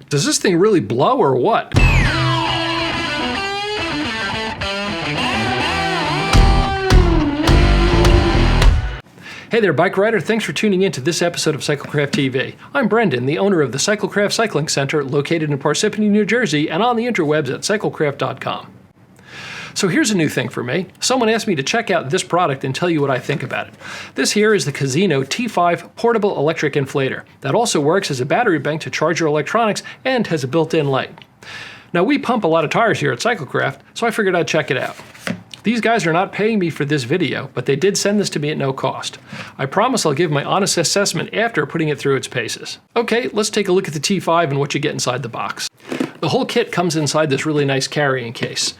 Does this thing really blow or what? Hey there, bike rider. Thanks for tuning in to this episode of Cyclecraft TV. I'm Brendan, the owner of the Cyclecraft Cycling Center located in Parsippany, New Jersey, and on the interwebs at cyclecraft.com. So here's a new thing for me. Someone asked me to check out this product and tell you what I think about it. This here is the Casino T5 Portable Electric Inflator that also works as a battery bank to charge your electronics and has a built-in light. Now we pump a lot of tires here at Cyclecraft, so I figured I'd check it out. These guys are not paying me for this video, but they did send this to me at no cost. I promise I'll give my honest assessment after putting it through its paces. Okay, let's take a look at the T5 and what you get inside the box. The whole kit comes inside this really nice carrying case.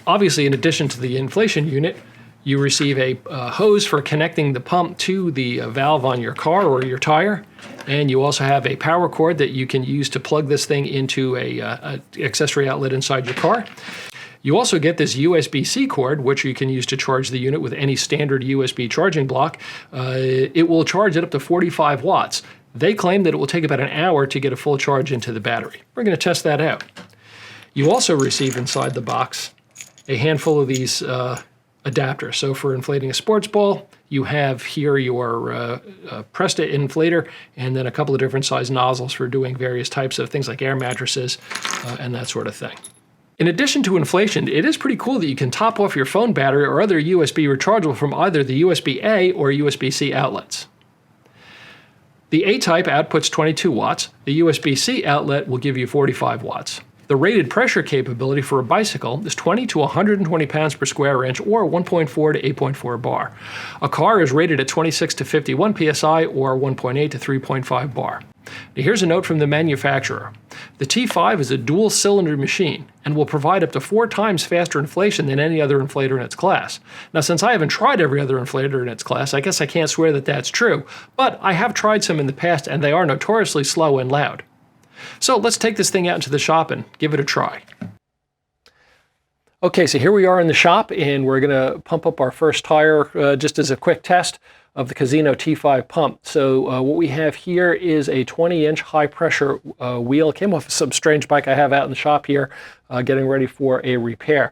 Obviously, in addition to the inflation unit, you receive a hose for connecting the pump to the valve on your car or your tire, and you also have a power cord that you can use to plug this thing into a accessory outlet inside your car. You also get this USB-C cord, which you can use to charge the unit with any standard USB charging block. It will charge it up to 45 watts. They claim that it will take about an hour to get a full charge into the battery. We're going to test that out. You also receive inside the box a handful of these adapters. So for inflating a sports ball, you have here your Presta inflator and then a couple of different size nozzles for doing various types of things like air mattresses and that sort of thing. In addition to inflation, it is pretty cool that you can top off your phone battery or other USB rechargeable from either the USB-A or USB-C outlets. The A-type outputs 22 watts. The USB-C outlet will give you 45 watts. The rated pressure capability for a bicycle is 20 to 120 pounds per square inch or 1.4 to 8.4 bar. A car is rated at 26 to 51 psi or 1.8 to 3.5 bar. Now here's a note from the manufacturer. The T5 is a dual-cylinder machine and will provide up to 4 times faster inflation than any other inflator in its class. Now, since I haven't tried every other inflator in its class, I guess I can't swear that that's true, but I have tried some in the past and they are notoriously slow and loud. So let's take this thing out into the shop and give it a try. Okay, so here we are in the shop and we're going to pump up our first tire just as a quick test of the Casino T5 pump. So what we have here is a 20-inch high-pressure wheel. It came off of some strange bike I have out in the shop here, getting ready for a repair.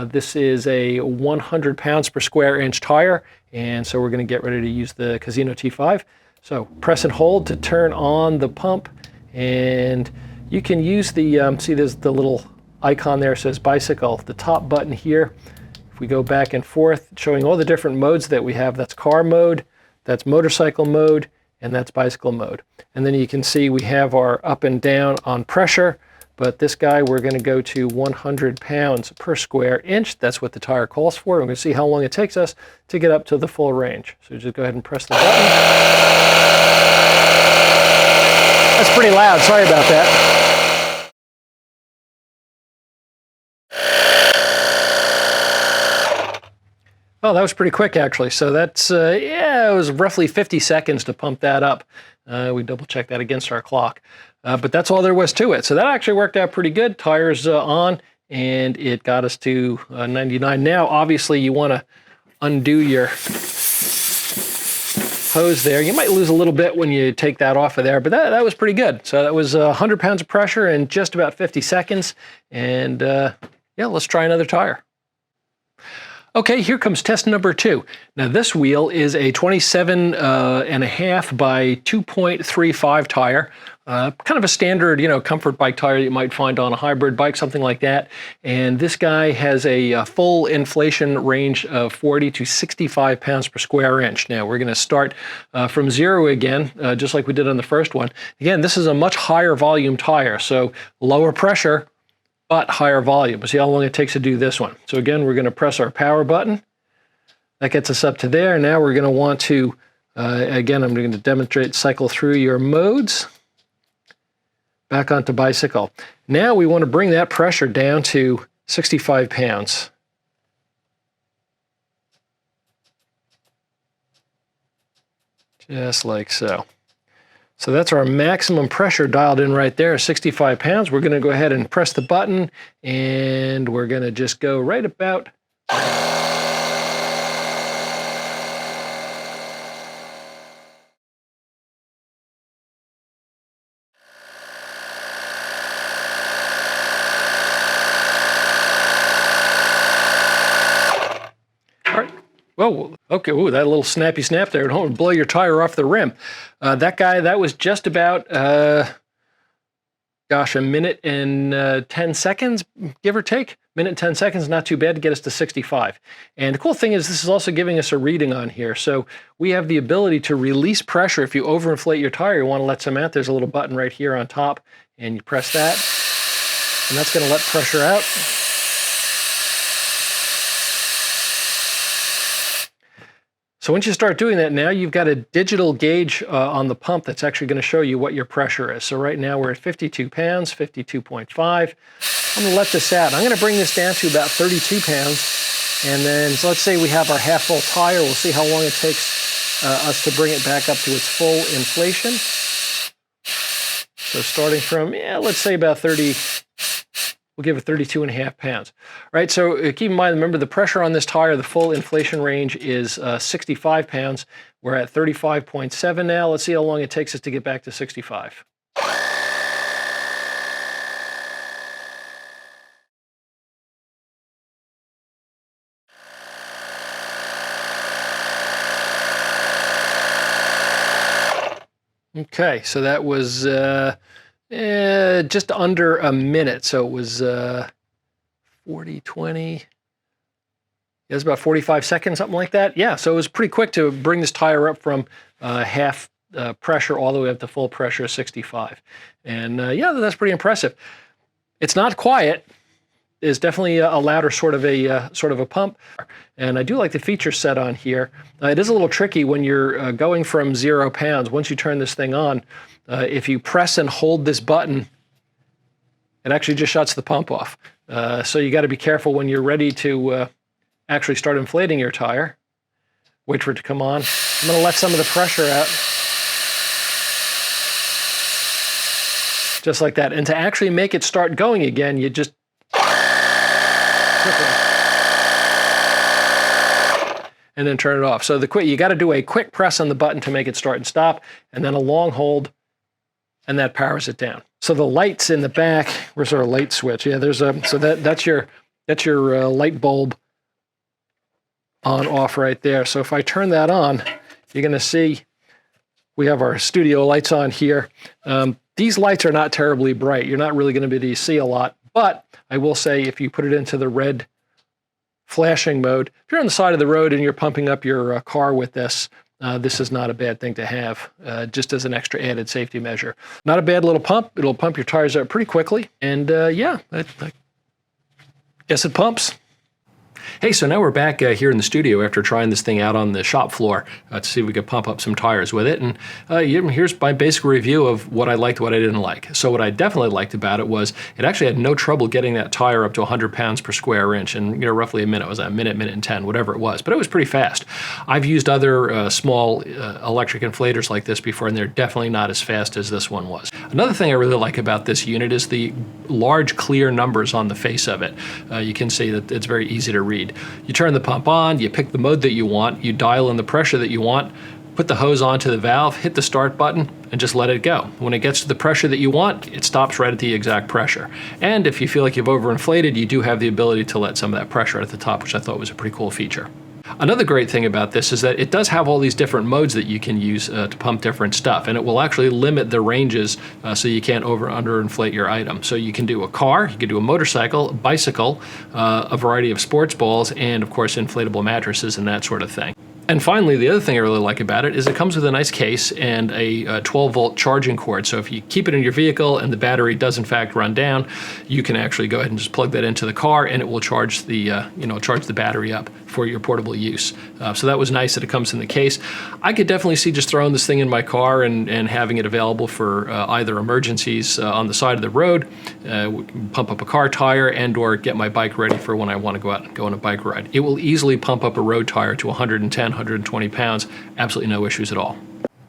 This is a 100 pounds per square inch tire, and so we're going to get ready to use the Casino T5. So press and hold to turn on the pump, and you can use the, see there's the little icon there says bicycle, the top button here. We go back and forth, showing all the different modes that we have. That's car mode, that's motorcycle mode, and that's bicycle mode. And then you can see we have our up and down on pressure, but this guy we're going to go to 100 pounds per square inch. That's what the tire calls for. We're going to see how long it takes us to get up to the full range. So just go ahead and press the button. That's pretty loud, sorry about that. Oh, that was pretty quick, actually. So that's, yeah, it was roughly 50 seconds to pump that up. We double-checked that against our clock. But that's all there was to it. So that actually worked out pretty good. Tires on, and it got us to 99. Now, obviously, you want to undo your hose there. You might lose a little bit when you take that off of there, but that was pretty good. So that was 100 pounds of pressure in just about 50 seconds. And, yeah, let's try another tire. Okay, here comes test number 2. Now this wheel is a 27.5 by 2.35 tire, kind of a standard, comfort bike tire you might find on a hybrid bike, something like that. And this guy has a full inflation range of 40 to 65 pounds per square inch. Now we're going to start from 0 again, just like we did on the first one. Again, this is a much higher volume tire, so lower pressure, but higher volume. See how long it takes to do this one. So again, we're going to press our power button. That gets us up to there. Now we're going to want to, again, I'm going to demonstrate cycle through your modes. Back onto bicycle. Now we want to bring that pressure down to 65 pounds. Just like so. So that's our maximum pressure dialed in right there, 65 pounds. We're going to go ahead and press the button, and we're going to just go right about. Oh, okay. Ooh, that little snappy snap there. Don't blow your tire off the rim. That guy, that was just about, gosh, a minute and 10 seconds, give or take. Minute and 10 seconds, not too bad to get us to 65. And the cool thing is this is also giving us a reading on here. So we have the ability to release pressure. If you overinflate your tire, you want to let some out, there's a little button right here on top, and you press that, and that's going to let pressure out. So once you start doing that, now you've got a digital gauge on the pump that's actually going to show you what your pressure is. So right now we're at 52 pounds, 52.5. I'm going to let this out. I'm going to bring this down to about 32 pounds. And then, so let's say we have our half full tire. We'll see how long it takes us to bring it back up to its full inflation. So starting from, let's say about 30, we'll give it 32.5 pounds. All right, so keep in mind, remember the pressure on this tire, the full inflation range is 65 pounds. We're at 35.7 now. Let's see how long it takes us to get back to 65. Okay, so that was just under a minute. So it was 40, 20. It was about 45 seconds, something like that. Yeah, so it was pretty quick to bring this tire up from half pressure all the way up to full pressure of 65. And yeah, that's pretty impressive. It's not quiet. It's definitely a louder sort of a pump. And I do like the feature set on here. It is a little tricky when you're going from 0 pounds. Once you turn this thing on, if you press and hold this button, it actually just shuts the pump off. So you got to be careful when you're ready to actually start inflating your tire. Wait for it to come on. I'm going to let some of the pressure out. Just like that. And to actually make it start going again, you just and then turn it off. So you got to do a quick press on the button to make it start and stop, and then a long hold, and that powers it down. So the lights in the back, where's our light switch? Yeah, there's a, so that's your light bulb on off right there. So if I turn that on, you're going to see we have our studio lights on here. These lights are not terribly bright. You're not really going to be able to see a lot, but I will say if you put it into the red flashing mode, if you're on the side of the road and you're pumping up your car with this, this is not a bad thing to have, just as an extra added safety measure. Not a bad little pump. It'll pump your tires up pretty quickly. And yeah, I guess it pumps. Hey, so now we're back here in the studio after trying this thing out on the shop floor to see if we could pump up some tires with it. And here's my basic review of what I liked, what I didn't like. So what I definitely liked about it was it actually had no trouble getting that tire up to 100 pounds per square inch in roughly a minute. It was a minute and 10, whatever it was. But it was pretty fast. I've used other small electric inflators like this before, and they're definitely not as fast as this one was. Another thing I really like about this unit is the large clear numbers on the face of it. You can see that it's very easy to read. You turn the pump on, you pick the mode that you want, you dial in the pressure that you want, put the hose onto the valve, hit the start button, and just let it go. When it gets to the pressure that you want, it stops right at the exact pressure. And if you feel like you've overinflated, you do have the ability to let some of that pressure at the top, which I thought was a pretty cool feature. Another great thing about this is that it does have all these different modes that you can use to pump different stuff, and it will actually limit the ranges so you can't underinflate your item. So you can do a car, you can do a motorcycle, a bicycle, a variety of sports balls, and of course inflatable mattresses and that sort of thing. And finally, the other thing I really like about it is it comes with a nice case and a 12-volt charging cord. So if you keep it in your vehicle and the battery does in fact run down, you can actually go ahead and just plug that into the car, and it will charge the charge the battery up for your portable use. So that was nice that it comes in the case. I could definitely see just throwing this thing in my car and having it available for either emergencies on the side of the road, pump up a car tire, and or get my bike ready for when I want to go out and go on a bike ride. It will easily pump up a road tire to 110, 120 pounds, absolutely no issues at all.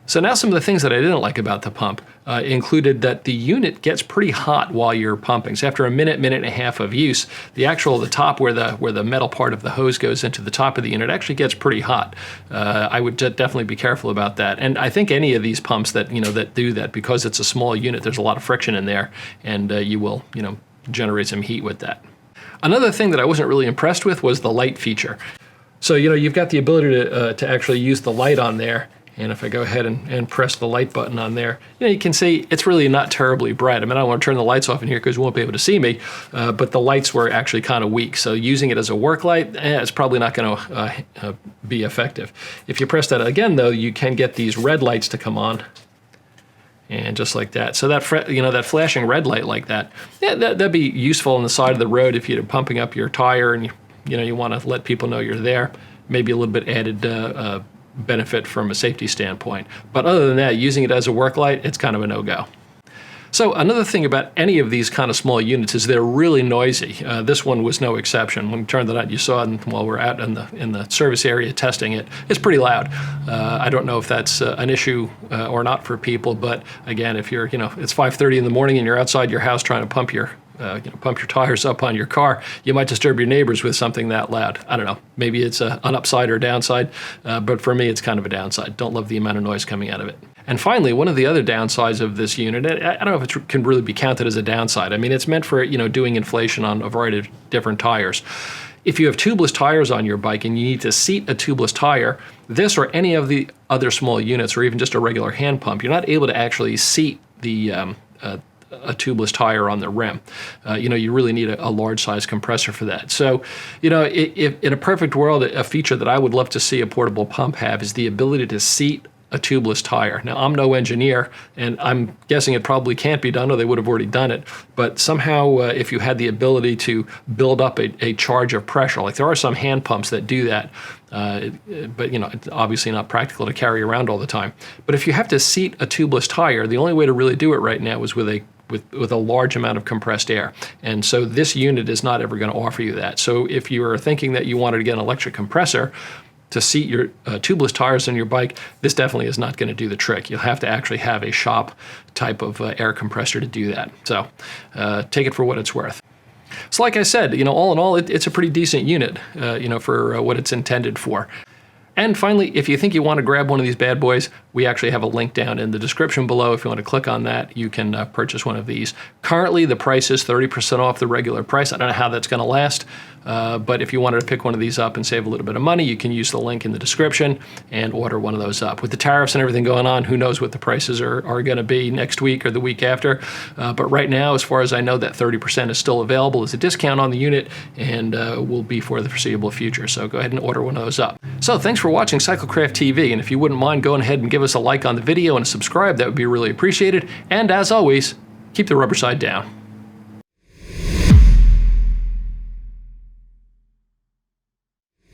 So now some of the things that I didn't like about the pump included that the unit gets pretty hot while you're pumping. So after a minute, minute and a half of use, the top where the metal part of the hose goes into the top of the unit actually gets pretty hot. I would definitely be careful about that. And I think any of these pumps that that do that, because it's a small unit, there's a lot of friction in there, and you will generate some heat with that. Another thing that I wasn't really impressed with was the light feature. So, you've got the ability to actually use the light on there. And if I go ahead and press the light button on there, you can see it's really not terribly bright. I mean, I don't want to turn the lights off in here because you won't be able to see me, but the lights were actually kind of weak. So using it as a work light, it's probably not going to be effective. If you press that again, though, you can get these red lights to come on. And just like that. So that that flashing red light like that, yeah, that'd be useful on the side of the road if you're pumping up your tire and you want to let people know you're there. Maybe a little bit added benefit from a safety standpoint. But other than that, using it as a work light, it's kind of a no-go. So another thing about any of these kind of small units is they're really noisy. This one was no exception. When we turned it on, you saw it while we're out in the service area testing it. It's pretty loud. I don't know if that's an issue or not for people, but again, if you're, it's 5:30 in the morning and you're outside your house trying to pump your tires up on your car, you might disturb your neighbors with something that loud. I don't know. Maybe it's an upside or a downside, but for me, it's kind of a downside. Don't love the amount of noise coming out of it. And finally, one of the other downsides of this unit, I don't know if it can really be counted as a downside. I mean, it's meant for, doing inflation on a variety of different tires. If you have tubeless tires on your bike and you need to seat a tubeless tire, this or any of the other small units or even just a regular hand pump, you're not able to actually seat a tubeless tire on the rim. You really need a large size compressor for that. So, if in a perfect world, a feature that I would love to see a portable pump have is the ability to seat a tubeless tire. Now, I'm no engineer, and I'm guessing it probably can't be done, or they would have already done it. But somehow, if you had the ability to build up a charge of pressure, like there are some hand pumps that do that, but it's obviously not practical to carry around all the time. But if you have to seat a tubeless tire, the only way to really do it right now is with a large amount of compressed air. And so this unit is not ever going to offer you that. So if you are thinking that you wanted to get an electric compressor to seat your tubeless tires on your bike, this definitely is not going to do the trick. You'll have to actually have a shop type of air compressor to do that. So take it for what it's worth. So like I said, all in all, it's a pretty decent unit, for what it's intended for. And finally, if you think you want to grab one of these bad boys, we actually have a link down in the description below. If you want to click on that, you can purchase one of these. Currently, the price is 30% off the regular price. I don't know how that's going to last, but if you wanted to pick one of these up and save a little bit of money, you can use the link in the description and order one of those up. With the tariffs and everything going on, who knows what the prices are going to be next week or the week after. But right now, as far as I know, that 30% is still available as a discount on the unit and will be for the foreseeable future. So go ahead and order one of those up. So thanks for watching Cyclecraft TV, and if you wouldn't mind going ahead and give us a like on the video and a subscribe, that would be really appreciated. And as always, keep the rubber side down.